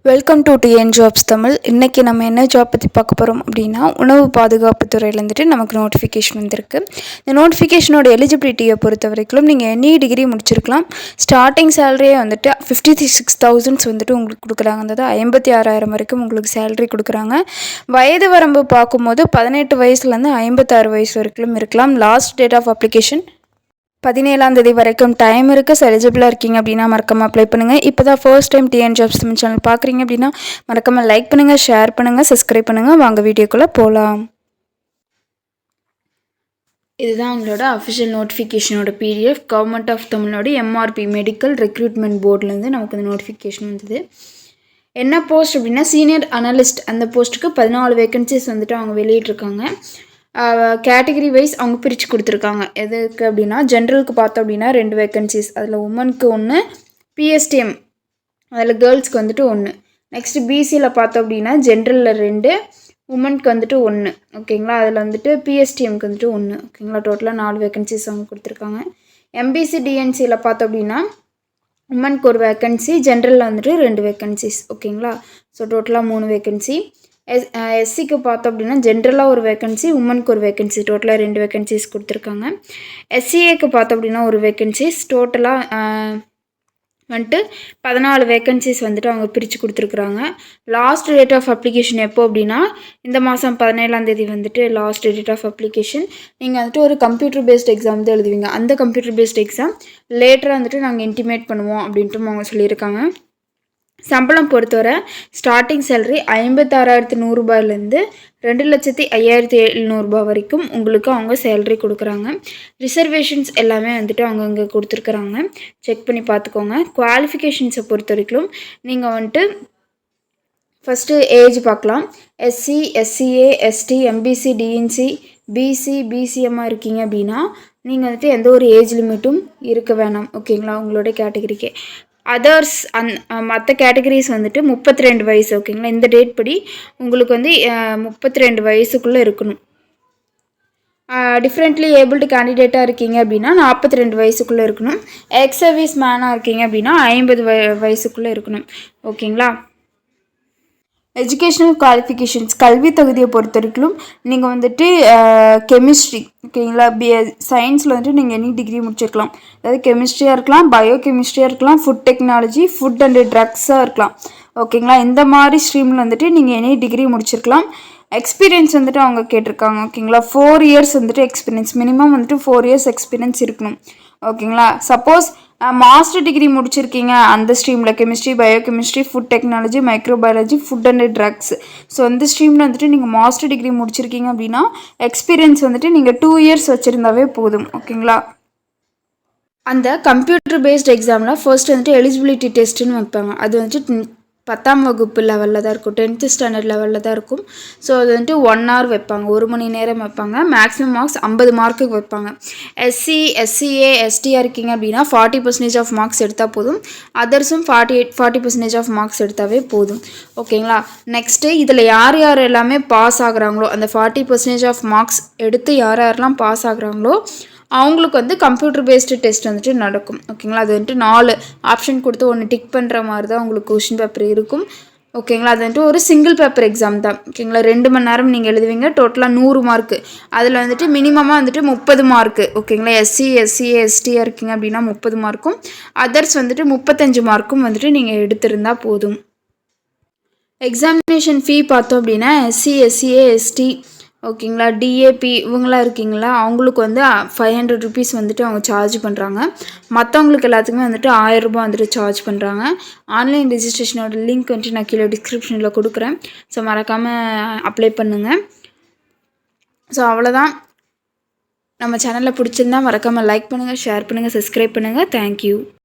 Welcome to TN jobs Tamil. இன்றைக்கி நம்ம என்ன ஜாப் பற்றி பார்க்க போகிறோம் அப்படின்னா, உணவு பாதுகாப்பு துறையிலேருந்துட்டு நமக்கு நோட்டிஃபிகேஷன் வந்திருக்கு. இந்த நோட்டிஃபிகேஷனோட எலிஜிபிலிட்டியை பொறுத்த வரைக்கும் நீங்கள் எனி டிகிரி முடிச்சிருக்கலாம். ஸ்டார்டிங் சேலரியே வந்துட்டு 56,000 வந்துட்டு உங்களுக்கு கொடுக்குறாங்க. அதாவது 56,000 வரைக்கும் உங்களுக்கு சேலரி கொடுக்குறாங்க. வயது வரம்பு பார்க்கும்போது 18 வயசுலேருந்து 56 வயசு வரைக்கும் இருக்கலாம். லாஸ்ட் டேட் ஆஃப் அப்ளிகேஷன் 17ஆம் தேதி வரைக்கும் டைம் இருக்குது. ஸோ எலிஜிபிளாக இருக்கீங்க அப்படின்னா மறக்காமல் அப்ளை பண்ணுங்கள். இப்போ தான் first time TN jobs Tamil channel பார்க்குறீங்க அப்படின்னா மறக்காமல் லைக் பண்ணுங்கள், ஷேர் பண்ணுங்கள், சப்ஸ்கிரைப் பண்ணுங்கள். வாங்க வீடியோக்குள்ளே போகலாம். இதுதான் உங்களோட அஃபிஷியல் நோட்டிஃபிகேஷனோட PDF. Government of Tamilnadu MRB medical recruitment போர்ட்லேருந்து நமக்கு இந்த நோட்டிஃபிகேஷன் வந்தது. என்ன போஸ்ட் அப்படின்னா சீனியர் அனலிஸ்ட், அந்த போஸ்ட்டுக்கு 14 வேகன்சிஸ் வந்துட்டு அவங்க வெளியிட்ருக்காங்க. கேட்டகிரி வைஸ் அவங்க பிரித்து கொடுத்துருக்காங்க. எதுக்கு அப்படின்னா ஜென்ரலுக்கு பார்த்தோம் அப்படின்னா 2 வேகன்சிஸ், அதில் உமனுக்கு 1, பிஎஸ்டிஎம் அதில் கேர்ள்ஸ்க்கு வந்துட்டு 1. நெக்ஸ்ட்டு பிசியில் பார்த்தோம் அப்படின்னா ஜென்ரலில் 2, உமனுக்கு வந்துட்டு 1. ஓகேங்களா, அதில் வந்துட்டு பிஎஸ்டிஎம்க்கு வந்துட்டு 1. ஓகேங்களா, டோட்டலாக 4 வேகன்சிஸ் அவங்க கொடுத்துருக்காங்க. எம்பிசி டிஎன்சியில் பார்த்தோம் அப்படின்னா உமனுக்கு 1 வேகன்சி, ஜென்ரலில் வந்துட்டு 2 வேகன்சிஸ். ஓகேங்களா, ஸோ டோட்டலாக 3 வேகன்சி. எஸ்சிக்கு பார்த்தோம் அப்படின்னா ஜென்ரலாக 1 வேகன்சி, உமனுக்கு 1 வேகன்சி, டோட்டலாக 2 வேகன்சிஸ் கொடுத்துருக்காங்க. எஸ்சிஏக்கு பார்த்தோம் அப்படின்னா 1 வேகன்சிஸ், டோட்டலாக வந்துட்டு 14 வேகன்சிஸ் வந்துட்டு அவங்க பிரித்து கொடுத்துருக்குறாங்க. லாஸ்ட் டேட் ஆஃப் அப்ளிகேஷன் எப்போ அப்படின்னா இந்த மாதம் 17ஆம் தேதி வந்துட்டு லாஸ்ட் டேட் ஆஃப் அப்ளிகேஷன். நீங்கள் வந்துட்டு ஒரு கம்ப்யூட்டர் பேஸ்ட் எக்ஸாம் தான் எழுதுவீங்க. அந்த கம்ப்யூட்டர் பேஸ்ட் எக்ஸாம் லேட்டராக வந்துட்டு நாங்கள் இன்டிமேட் பண்ணுவோம் அப்படின்ட்டு அவங்க சொல்லியிருக்காங்க. சம்பளம் பொறுத்தவரை ஸ்டார்டிங் சேலரி 56,100 ரூபாயிலேருந்து 2,05,700 ரூபாய் வரைக்கும் உங்களுக்கு அவங்க சேலரி கொடுக்குறாங்க. ரிசர்வேஷன்ஸ் எல்லாமே வந்துட்டு அவங்க இங்கே கொடுத்துருக்குறாங்க, செக் பண்ணி பார்த்துக்கோங்க. குவாலிஃபிகேஷன்ஸை பொறுத்த வரைக்கும் நீங்கள் வந்துட்டு ஃபஸ்ட்டு ஏஜ் பார்க்கலாம். SC, SCA, ST, MBC, DNC, BC, பிசிஎம்மாக இருக்கீங்க அப்படின்னா நீங்கள் வந்துட்டு எந்த ஒரு ஏஜ் லிமிட்டும் இருக்க வேணாம். ஓகேங்களா, உங்களோட கேட்டகரிக்கே. அதர்ஸ் மற்ற கேட்டகரிஸ் வந்துட்டு 32 வயசு. ஓகேங்களா, இந்த டேட் படி உங்களுக்கு வந்து 32 வயசுக்குள்ளே இருக்கணும். டிஃப்ரெண்ட்லி ஏபிள்டு கேண்டிடேட்டாக இருக்கீங்க அப்படின்னா 42 வயசுக்குள்ளே இருக்கணும். எக்ஸ் சர்வீஸ் மேனாக இருக்கீங்க அப்படின்னா 50 வயசுக்குள்ளே இருக்கணும். ஓகேங்களா, எஜுகேஷ்னல் குவாலிஃபிகேஷன்ஸ் கல்வி தகுதியை பொறுத்த வரைக்கும் நீங்கள் வந்துட்டு கெமிஸ்ட்ரி, ஓகேங்களா, சயின்ஸில் வந்துட்டு நீங்கள் எனி டிகிரி முடிச்சிருக்கலாம். அதாவது கெமிஸ்ட்ரியாக இருக்கலாம், பயோ கெமிஸ்ட்ரியாக இருக்கலாம், ஃபுட் டெக்னாலஜி, ஃபுட் அண்டு ட்ரக்ஸாக இருக்கலாம். ஓகேங்களா, இந்த மாதிரி ஸ்ட்ரீமில் வந்துட்டு நீங்கள் எனி டிகிரி முடிச்சிருக்கலாம். எக்ஸ்பீரியன்ஸ் வந்துட்டு அவங்க கேட்டிருக்காங்க. ஓகேங்களா, 4 இயர்ஸ் வந்துட்டு எக்ஸ்பீரியன்ஸ், மினிமம் வந்துட்டு 4 இயர்ஸ் எக்ஸ்பீரியன்ஸ் இருக்கணும். ஓகேங்களா, சப்போஸ் மாஸ்டர் டிகிரி முடிச்சிருக்கீங்க அந்த ஸ்ட்ரீமில் chemistry, bio chemistry, food technology, microbiology, food and drugs, so இந்த ஸ்ட்ரீமில் வந்துட்டு நீங்கள் மாஸ்டர் டிகிரி முடிச்சிருக்கீங்க அப்படின்னா எக்ஸ்பீரியன்ஸ் வந்துட்டு நீங்கள் 2 இயர்ஸ் வச்சுருந்தாவே போதும். ஓகேங்களா, அந்த கம்ப்யூட்டர் பேஸ்ட் எக்ஸாமில் ஃபர்ஸ்ட் வந்துட்டு எலிஜிபிலிட்டி டெஸ்ட்டுன்னு வைப்பாங்க. அது வந்துட்டு 10ஆம் வகுப்பு லெவலில் தான் இருக்கும், 10th ஸ்டாண்டர்ட் லெவலில் தான் இருக்கும். ஸோ அது வந்துட்டு 1 hour வைப்பாங்க, 1 மணி நேரம் வைப்பாங்க. மேக்ஸிமம் மார்க்ஸ் 50 மார்க்குக்கு வைப்பாங்க. எஸ்சி, எஸ்சிஏ, எஸ்டியாக இருக்கீங்க அப்படின்னா 40% ஆஃப் மார்க்ஸ் எடுத்தால் போதும். அதர்ஸும் 40% ஆஃப் மார்க்ஸ் எடுத்தாவே போதும். ஓகேங்களா, நெக்ஸ்ட்டு இதில் யார் யார் எல்லாமே பாஸ் ஆகுறாங்களோ, அந்த 40% ஆஃப் மார்க்ஸ் எடுத்து யார் யாரெல்லாம் பாஸ் ஆகுறாங்களோ அவங்களுக்கு வந்து கம்ப்யூட்டர் பேஸ்டு டெஸ்ட் வந்துட்டு நடக்கும். ஓகேங்களா, அது வந்துட்டு 4 ஆப்ஷன் கொடுத்து 1 டிக் பண்ணுற மாதிரி தான் உங்களுக்கு கொஷின் பேப்பர் இருக்கும். ஓகேங்களா, அது வந்துட்டு ஒரு சிங்கிள் பேப்பர் எக்ஸாம் தான். ஓகேங்களா, 2 மணி நேரம் நீங்கள் எழுதுவீங்க. டோட்டலாக 100 மார்க்கு. அதில் வந்துட்டு மினிமமாக வந்துட்டு 30 மார்க்கு. ஓகேங்களா, எஸ்சி, எஸ்சிஏ, எஸ்டியாக இருக்கீங்க அப்படின்னா 30 மார்க்கும், அதர்ஸ் வந்துட்டு 35 மார்க்கும் வந்துட்டு நீங்கள் எடுத்திருந்தால் போதும். எக்ஸாமினேஷன் ஃபீ பார்த்தோம் அப்படின்னா எஸ்சி, எஸ்சிஏ, எஸ்டி, ஓகேங்களா, டிஏபி இவங்களாம் இருக்கீங்களா அவங்களுக்கு வந்து 500 ருபீஸ் வந்துட்டு அவங்க சார்ஜ் பண்ணுறாங்க. மற்றவங்களுக்கு எல்லாத்துக்குமே வந்துட்டு 1000 ரூபாய் வந்துட்டு சார்ஜ் பண்ணுறாங்க. ஆன்லைன் ரெஜிஸ்ட்ரேஷனோட லிங்க் வந்துட்டு நான் கீழே டிஸ்கிரிப்ஷனில் கொடுக்குறேன். ஸோ மறக்காமல் அப்ளை பண்ணுங்கள். ஸோ அவ்வளோதான். நம்ம சேனலில் பிடிச்சிருந்தா மறக்காமல் லைக் பண்ணுங்கள், ஷேர் பண்ணுங்கள், சப்ஸ்கிரைப் பண்ணுங்கள். தேங்க்யூ.